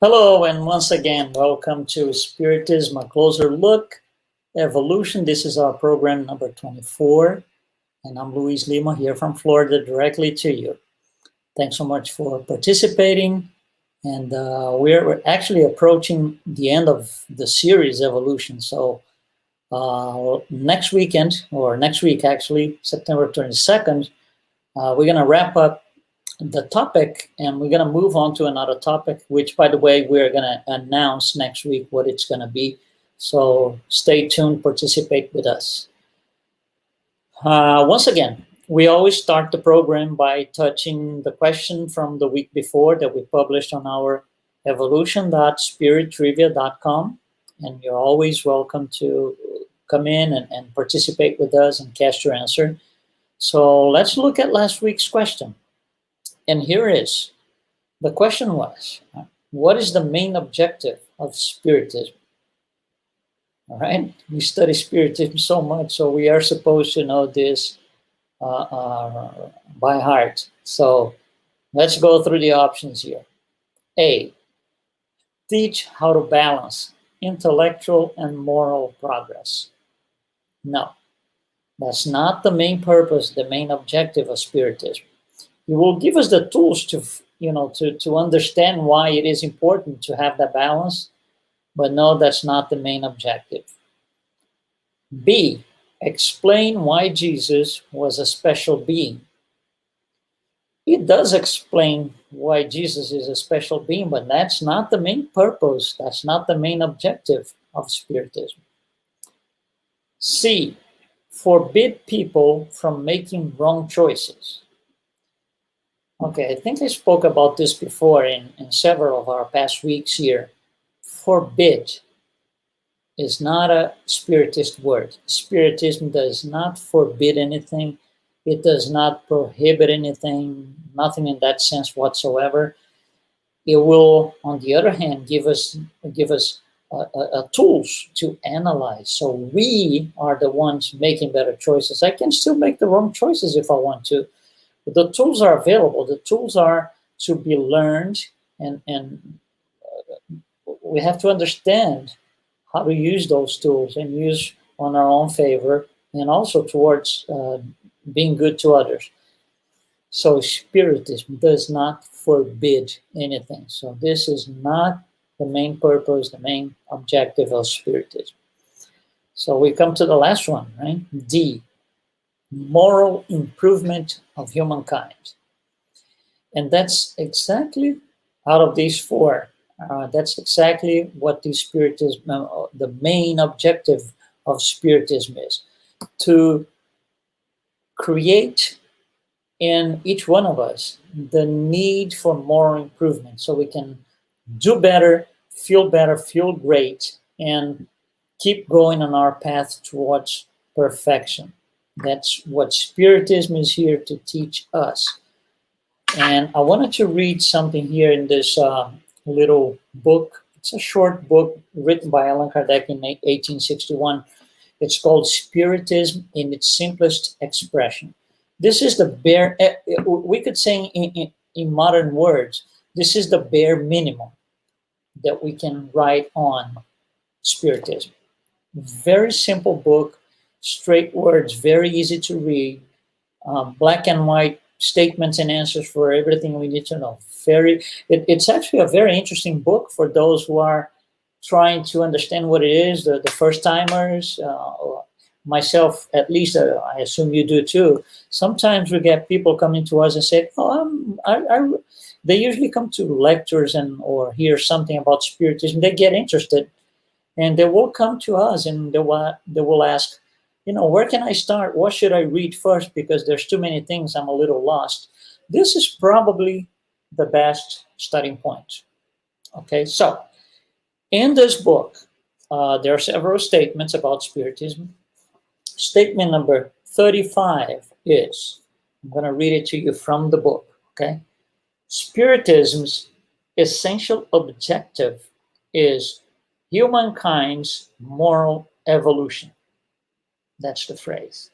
Hello, and once again, welcome to Spiritism, a closer look, evolution. This is our program number 24, and I'm Luis Lima here from Florida directly to you. Thanks so much for participating, and we're actually approaching the end of the series evolution. So next weekend, or next week actually, September 22nd, we're going to wrap up the topic and we're going to move on to another topic, which, by the way, we're going to announce next week what it's going to be. So stay tuned, participate with us. Once again, we always start the program by touching the question from the week before that we published on our evolution.spirittrivia.com. And you're always welcome to come in and participate with us and cast your answer. So let's look at last week's question. And here is, the question was, what is the main objective of Spiritism? All right, we study Spiritism so much, so we are supposed to know this by heart. So let's go through the options here. A, teach how to balance intellectual and moral progress. No, that's not the main purpose, the main objective of Spiritism. It will give us the tools to understand why it is important to have that balance, but no, that's not the main objective. B, explain why Jesus was a special being. It does explain why Jesus is a special being, but that's not the main purpose. That's not the main objective of Spiritism. C, forbid people from making wrong choices. Okay, I think I spoke about this before in several of our past weeks here. Forbid is not a Spiritist word. Spiritism does not forbid anything. It does not prohibit anything, nothing in that sense whatsoever. It will, on the other hand, give us tools to analyze. So we are the ones making better choices. I can still make the wrong choices if I want to. The tools are available. The tools are to be learned, and we have to understand how to use those tools and use on our own favor and also towards being good to others. So Spiritism does not forbid anything. So this is not the main purpose, the main objective of Spiritism. So we come to the last one, right? D, moral improvement of humankind. And that's exactly, out of these four, that's exactly what the Spiritism, the main objective of Spiritism is, to create in each one of us the need for moral improvement so we can do better, feel great, and keep going on our path towards perfection. That's what Spiritism is here to teach us. And I wanted to read something here in this little book. It's a short book written by Allan Kardec in 1861. It's called Spiritism in its Simplest Expression. This is the bare, we could say in modern words, this is the bare minimum that we can write on Spiritism. Very simple book. Straight words, very easy to read, black and white statements and answers for everything we need to know. It's actually a very interesting book for those who are trying to understand what it is, the first timers. Myself, at least, I assume you do too. Sometimes we get people coming to us and say, they usually come to lectures or hear something about Spiritism. They get interested and they will come to us and they will ask, where can I start? What should I read first? Because there's too many things, I'm a little lost. This is probably the best starting point. Okay, so in this book, there are several statements about Spiritism. Statement number 35 is, I'm going to read it to you from the book, okay? Spiritism's essential objective is humankind's moral evolution. That's the phrase.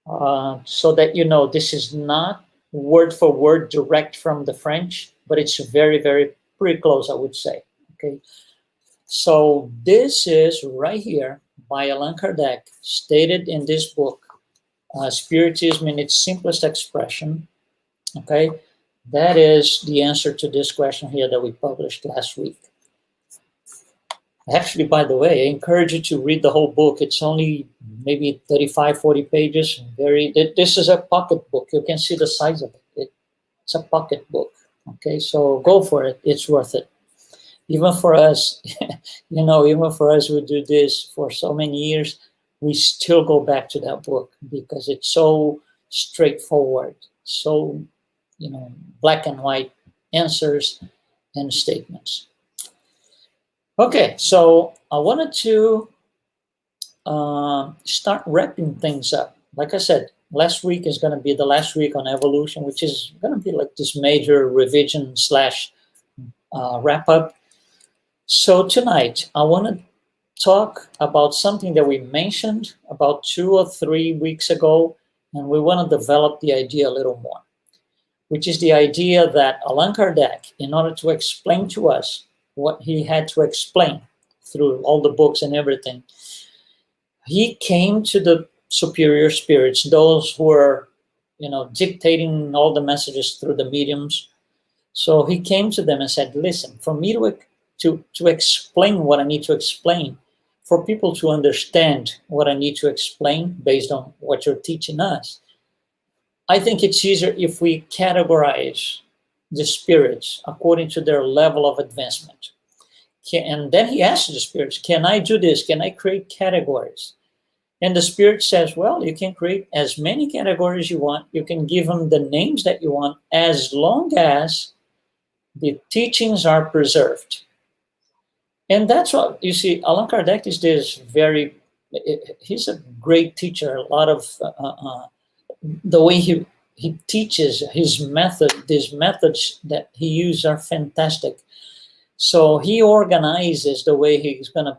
So that you know, this is not word for word direct from the French, but it's very, very pretty close, I would say. Okay, so this is right here by Allan Kardec, stated in this book, Spiritism in its simplest expression. Okay, that is the answer to this question here that we published last week. Actually, by the way, I encourage you to read the whole book. It's only maybe 35, 40 pages. This is a pocket book. You can see the size of it. It's a pocket book. Okay, so go for it. It's worth it. Even for us, even for us who do this for so many years, we still go back to that book because it's so straightforward, so, black and white answers and statements. Okay, so I wanted to start wrapping things up. Like I said, last week is going to be the last week on evolution, which is going to be like this major revision / wrap up. So tonight, I want to talk about something that we mentioned about 2 or 3 weeks ago, and we want to develop the idea a little more, which is the idea that Allan Kardec, in order to explain to us what he had to explain through all the books and everything, he came to the superior spirits, those who were, dictating all the messages through the mediums. So he came to them and said, listen, for me to explain what I need to explain, for people to understand what I need to explain based on what you're teaching us, I think it's easier if we categorize the spirits according to their level of advancement. And then he asked the spirits, can I do this? Can I create categories? And the spirit says, well, you can create as many categories you want. You can give them the names that you want, as long as the teachings are preserved. And that's what, you see, Allan Kardec is this he's a great teacher. A lot of the way he teaches, his method, these methods that he uses are fantastic. So he organizes the way he's going to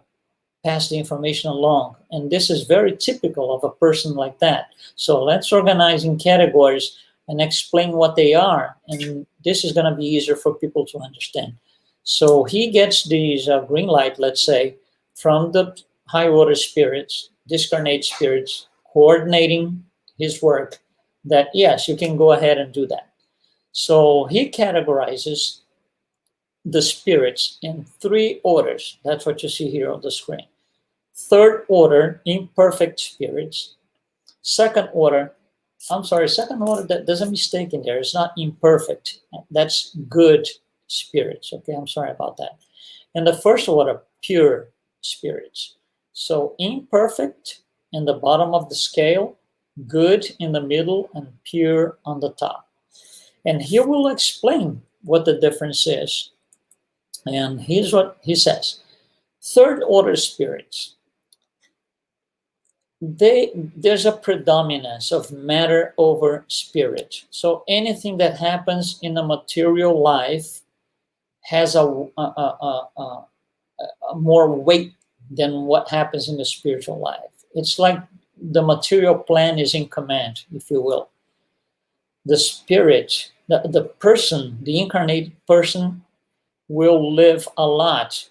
pass the information along. And this is very typical of a person like that. So let's organize in categories and explain what they are. And this is going to be easier for people to understand. So he gets these green light, let's say, from the high order spirits, discarnate spirits, coordinating his work, that yes, you can go ahead and do that. So he categorizes the spirits in 3 orders. That's what you see here on the screen. 3rd order, imperfect spirits. 2nd order, there's a mistake in there. It's not imperfect. That's good spirits. Okay, I'm sorry about that. And the 1st order, pure spirits. So imperfect in the bottom of the scale, good in the middle, and pure on the top. And here we'll explain what the difference is. And here's what he says. 3rd order spirits, there's a predominance of matter over spirit. So anything that happens in the material life has a more weight than what happens in the spiritual life. It's like the material plane is in command, if you will. The spirit, the person, the incarnated person, will live a lot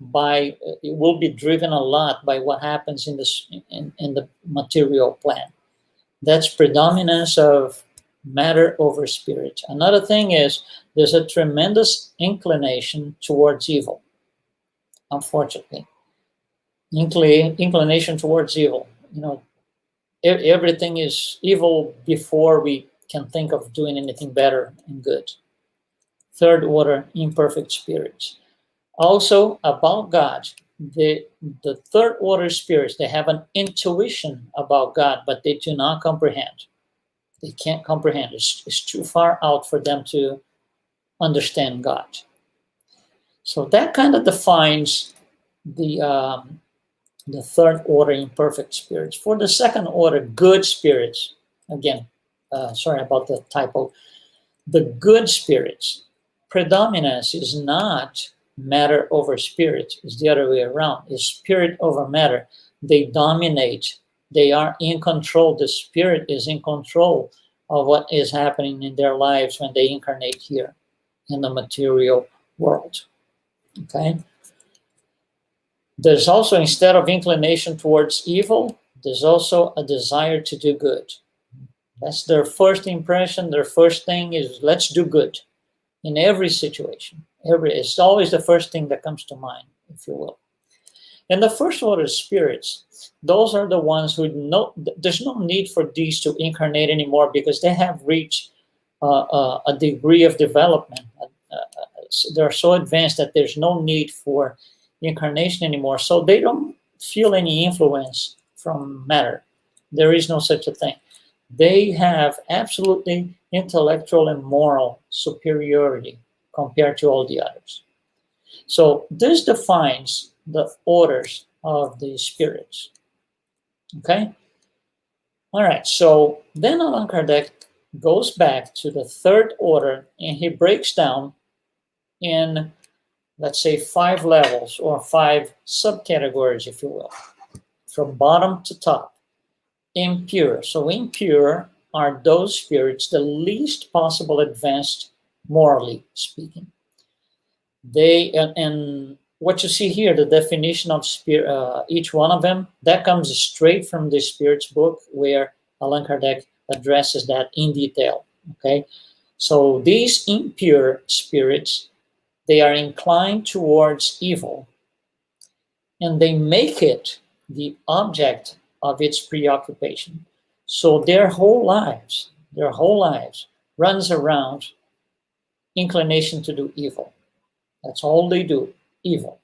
by, it will be driven a lot by what happens in the material plane. That's predominance of matter over spirit. Another thing is there's a tremendous inclination towards evil, unfortunately. Inclination towards evil. Everything is evil before we can think of doing anything better and good. 3rd order, imperfect spirits. Also, about God, the 3rd order spirits, they have an intuition about God, but they do not comprehend. They can't comprehend. It's too far out for them to understand God. So that kind of defines the 3rd order imperfect spirits. For the 2nd order, good spirits, again, sorry about the typo, the good spirits, predominance is not matter over spirit, it's the other way around. It's spirit over matter. They dominate. They are in control. The spirit is in control of what is happening in their lives when they incarnate here in the material world. Okay? There's also, instead of inclination towards evil, there's also a desire to do good. That's their first impression. Their first thing is, let's do good in every situation. It's always the first thing that comes to mind, if you will. And the first order spirits, those are the ones who know there's no need for these to incarnate anymore, because they have reached a degree of development. They're so advanced that there's no need for incarnation anymore. So they don't feel any influence from matter. There is no such a thing. They have absolutely intellectual and moral superiority compared to all the others. So this defines the orders of the spirits. Okay? All right, so then Allan Kardec goes back to the third order, and he breaks down in, let's say, 5 levels or 5 subcategories, if you will, from bottom to top. Impure. So impure are those spirits the least possible advanced, morally speaking. They, and what you see here, the definition of each one of them, that comes straight from the Spirit's book, where Allan Kardec addresses that in detail. Okay, so these impure spirits, they are inclined towards evil, and they make it the object of its preoccupation. So their whole lives runs around inclination to do evil. That's all they do, evil.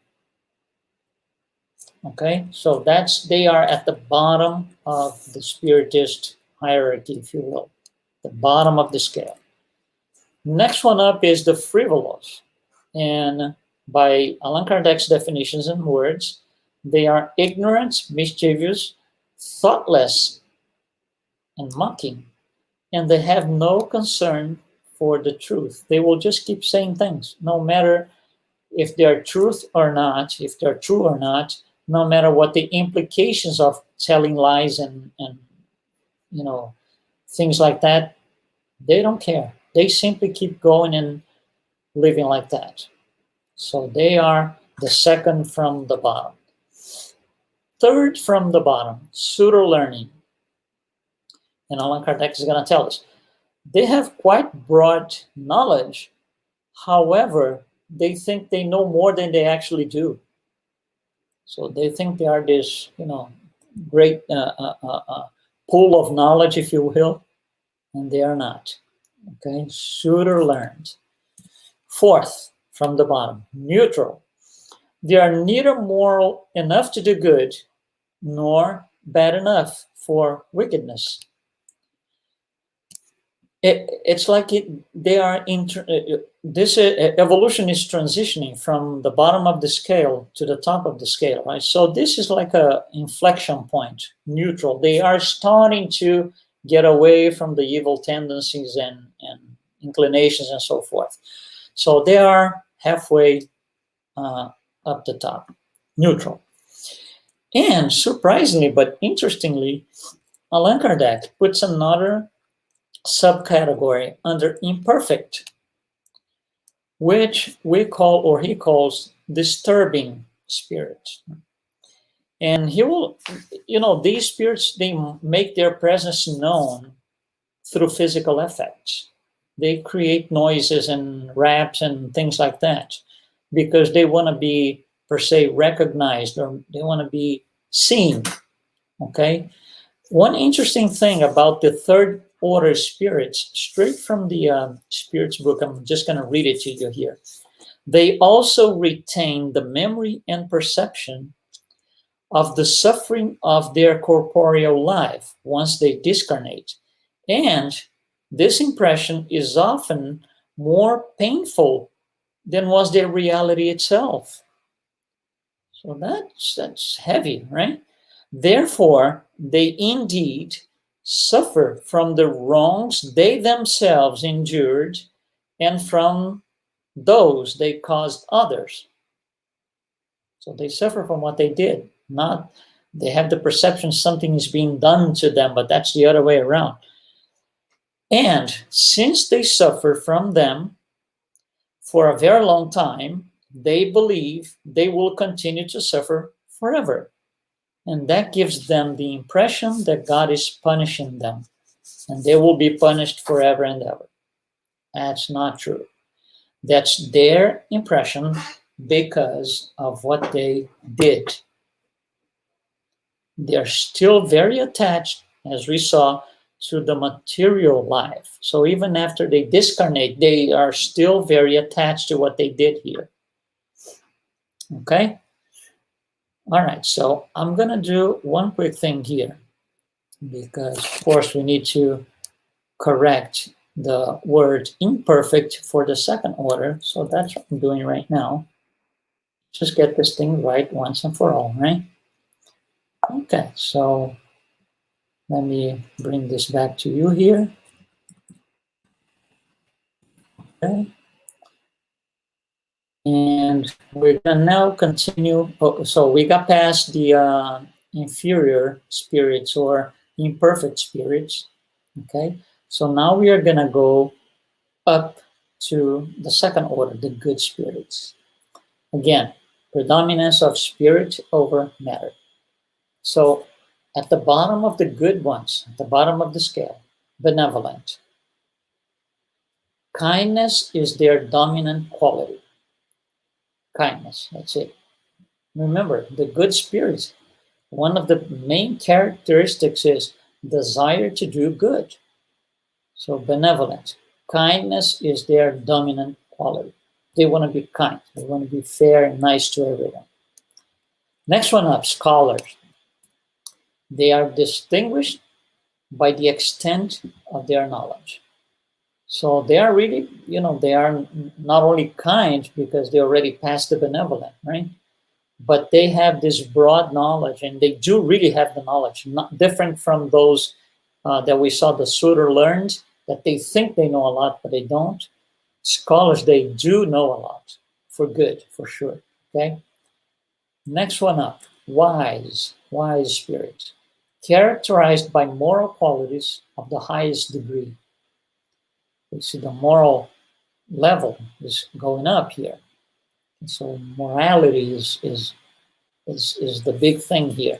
Okay, so they are at the bottom of the Spiritist hierarchy, if you will, the bottom of the scale. Next one up is the frivolous. And by Allan Kardec's definitions and words, they are ignorant, mischievous, thoughtless, and mocking. And they have no concern for the truth. They will just keep saying things, no matter if they're truth or not, if they're true or not, no matter what the implications of telling lies and things like that. They don't care. They simply keep going and living like that. So they are the second from the bottom. Third from the bottom, pseudo-learning. And Allan Kardec is going to tell us. They have quite broad knowledge. However, they think they know more than they actually do. So they think they are this, great pool of knowledge, if you will, and they are not. Okay, pseudo-learned. Fourth from the bottom, neutral. They are neither moral enough to do good, nor bad enough for wickedness. It's like they are this evolution is transitioning from the bottom of the scale to the top of the scale, right? So this is like a inflection point, neutral. They are starting to get away from the evil tendencies and inclinations and so forth. So they are halfway up the top, neutral. And surprisingly, but interestingly, Allan Kardec puts another subcategory under imperfect, which we call, or he calls, disturbing spirits. And he will, these spirits, they make their presence known through physical effects. They create noises and raps and things like that because they want to be, per se, recognized, or they want to be seen. Okay? One interesting thing about the third order spirits, straight from the Spirit's book, I'm just going to read it to you here. They also retain the memory and perception of the suffering of their corporeal life once they discarnate. And this impression is often more painful than was their reality itself. So that's heavy, right? Therefore, they indeed suffer from the wrongs they themselves endured and from those they caused others. So they suffer from what they did, not they have the perception something is being done to them, but that's the other way around. And since they suffer from them, for a very long time, they believe they will continue to suffer forever. And that gives them the impression that God is punishing them and they will be punished forever and ever. That's not true. That's their impression because of what they did. They're still very attached, as we saw, to the material life. So even after they discarnate, they are still very attached to what they did here. Okay? All right, so I'm going to do one quick thing here because, of course, we need to correct the word imperfect for the second order. So that's what I'm doing right now. Just get this thing right once and for all, right? Okay, so let me bring this back to you here. Okay. And we're gonna now continue. Oh, so we got past the inferior spirits or imperfect spirits. Okay, so now we are gonna go up to the second order, the good spirits. Again, predominance of spirit over matter. So at the bottom of the good ones, at the bottom of the scale, benevolent. Kindness is their dominant quality. Kindness, that's it. Remember, the good spirits, one of the main characteristics is desire to do good. So benevolent. Kindness is their dominant quality. They want to be kind. They want to be fair and nice to everyone. Next one up, scholars. They are distinguished by the extent of their knowledge. So they are really, they are not only kind because they already passed the benevolent, right? But they have this broad knowledge and they do really have the knowledge, not different from those that we saw the suitor learned, that they think they know a lot, but they don't. Scholars, they do know a lot, for good, for sure, okay? Next one up, wise spirits, characterized by moral qualities of the highest degree. You see the moral level is going up here. And so morality is the big thing here.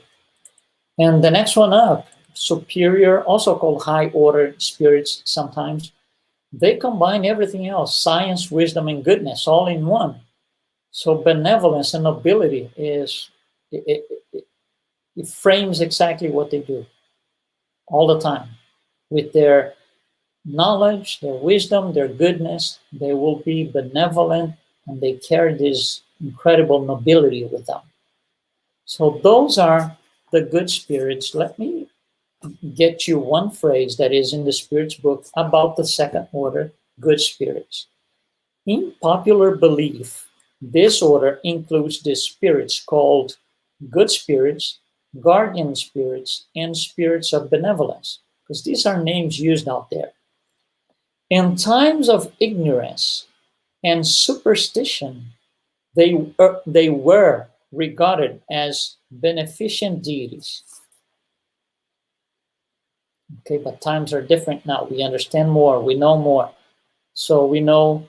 And the next one up, superior, also called high order spirits sometimes, they combine everything else, science, wisdom, and goodness all in one. So benevolence and nobility it frames exactly what they do all the time. With their knowledge, their wisdom, their goodness, they will be benevolent and they carry this incredible nobility with them. So those are the good spirits. Let me get you one phrase that is in the Spirit's book about the second order, good spirits. In popular belief, this order includes the spirits called good spirits, guardian spirits, and spirits of benevolence, because these are names used out there. In times of ignorance and superstition, they were regarded as beneficent deities. Okay, but times are different now. We understand more, we know more. So we know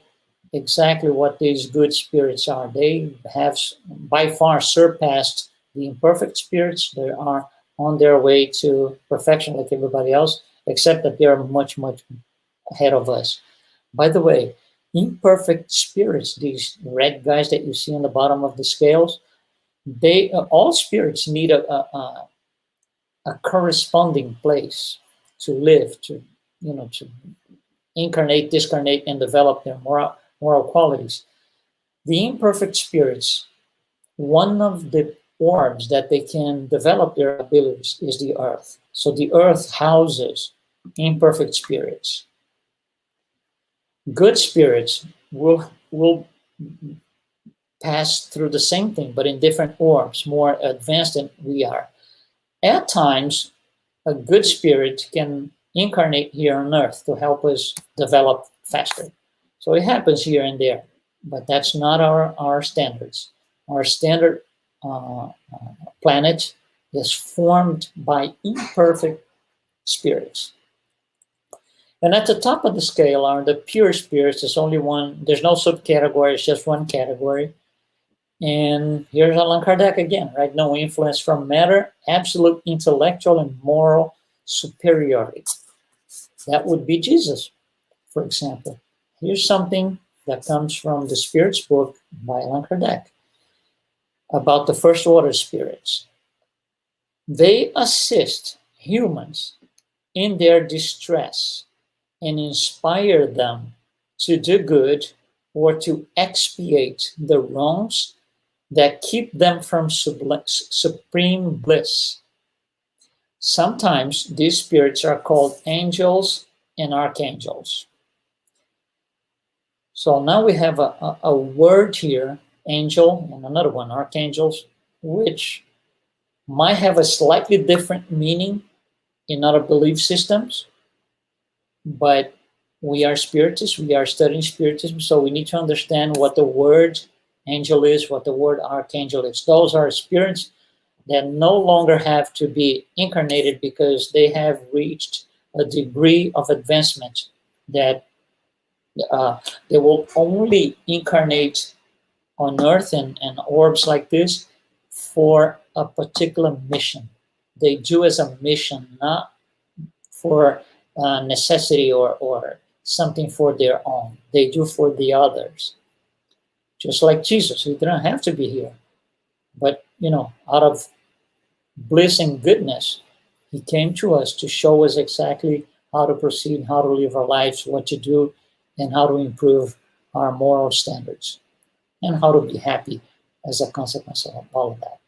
exactly what these good spirits are. They have by far surpassed the imperfect spirits. They are on their way to perfection like everybody else, except that they are much, much ahead of us. By the way, imperfect spirits, these red guys that you see on the bottom of the scales, they all spirits need a corresponding place to live, to incarnate, discarnate, and develop their moral qualities. The imperfect spirits, one of the orbs that they can develop their abilities is the earth. So the earth houses imperfect spirits. Good spirits will pass through the same thing, but in different orbs, more advanced than we are. At times, a good spirit can incarnate here on earth to help us develop faster. So it happens here and there, but that's not our standards. Our standard planet is formed by imperfect spirits. And at the top of the scale are the pure spirits. There's only one, there's no subcategory, it's just one category. And here's Allan Kardec again, right? No influence from matter, absolute intellectual and moral superiority. That would be Jesus, for example. Here's something that comes from the Spirit's book by Allan Kardec about the first order spirits. They assist humans in their distress and inspire them to do good or to expiate the wrongs that keep them from supreme bliss. Sometimes these spirits are called angels and archangels. So now we have a word here, angel, and another one, archangels, which might have a slightly different meaning in other belief systems, but we are spiritists, we are studying spiritism, so we need to understand what the word angel is, what the word archangel is. Those are spirits that no longer have to be incarnated because they have reached a degree of advancement that they will only incarnate on Earth and orbs like this for a particular mission. They do as a mission, not for necessity or something for their own. They do for the others. Just like Jesus, he didn't have to be here. But, out of bliss and goodness, he came to us to show us exactly how to proceed, how to live our lives, what to do, and how to improve our moral standards, and how to be happy as a consequence of all of that.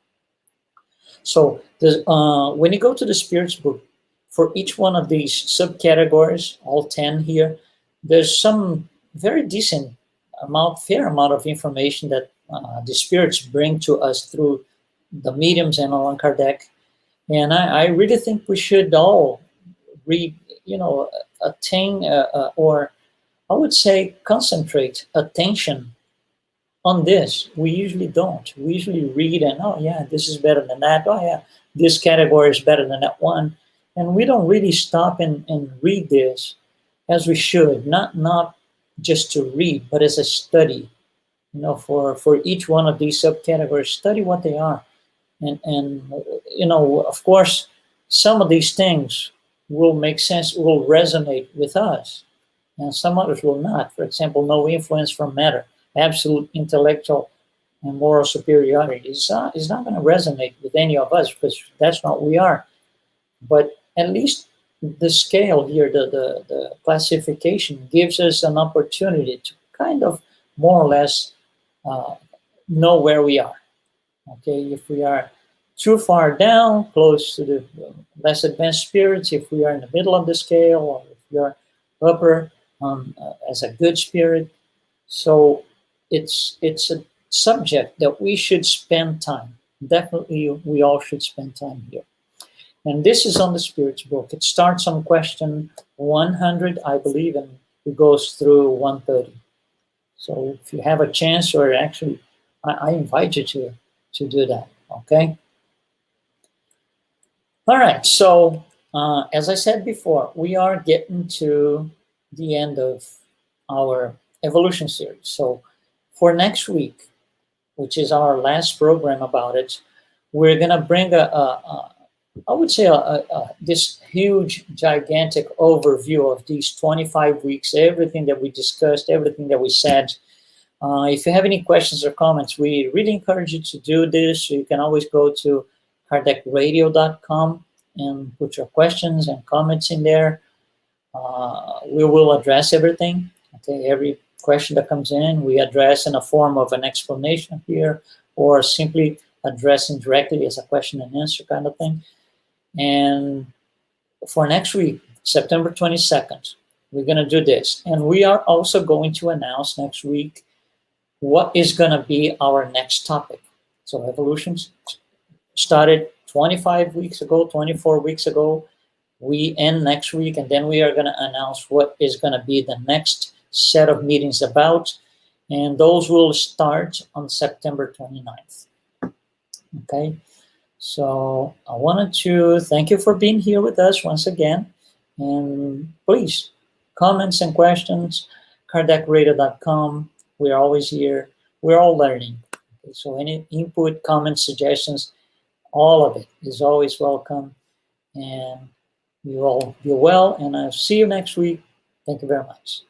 So when you go to the Spirit's book, for each one of these subcategories, all 10 here, there's some very decent fair amount of information that the spirits bring to us through the mediums and Allan Kardec. And I really think we should all read, attain, or I would say concentrate attention on this. We usually don't. We usually read and, oh yeah, this is better than that. Oh yeah, this category is better than that one. And we don't really stop and read this as we should, not just to read, but as a study. For each one of these subcategories, study what they are. And of course, some of these things will make sense, will resonate with us, and some others will not. For example, no influence from matter, absolute intellectual and moral superiority is not going to resonate with any of us because that's not who we are. But at least the scale here, the classification gives us an opportunity to kind of more or less know where we are. Okay, if we are too far down, close to the less advanced spirits, if we are in the middle of the scale, or if we are upper as a good spirit. So it's a subject that we should spend time. Definitely, we all should spend time here. And this is on the Spirit's book. It starts on question 100, I believe, and it goes through 130. So if you have a chance, or actually, I invite you to do that, okay? All right, so as I said before, we are getting to the end of our evolution series. So for next week, which is our last program about it, we're going to bring I would say this huge, gigantic overview of these 25 weeks, everything that we discussed, everything that we said. If you have any questions or comments, we really encourage you to do this. You can always go to kardecradio.com and put your questions and comments in there. We will address everything. Okay, every question that comes in, we address in a form of an explanation here, or simply addressing directly as a question and answer kind of thing. And for next week, September 22nd, we're going to do this. And we are also going to announce next week what is going to be our next topic. So evolutions started 25 weeks ago, 24 weeks ago. We end next week, and then we are going to announce what is going to be the next set of meetings about. And those will start on September 29th. Okay. So I wanted to thank you for being here with us once again. And please comments and questions, kardakradio.com. We're always here. We're all learning. Okay, so any input, comments, suggestions, all of it is always welcome. And you all be well, and I'll see you next week. Thank you very much.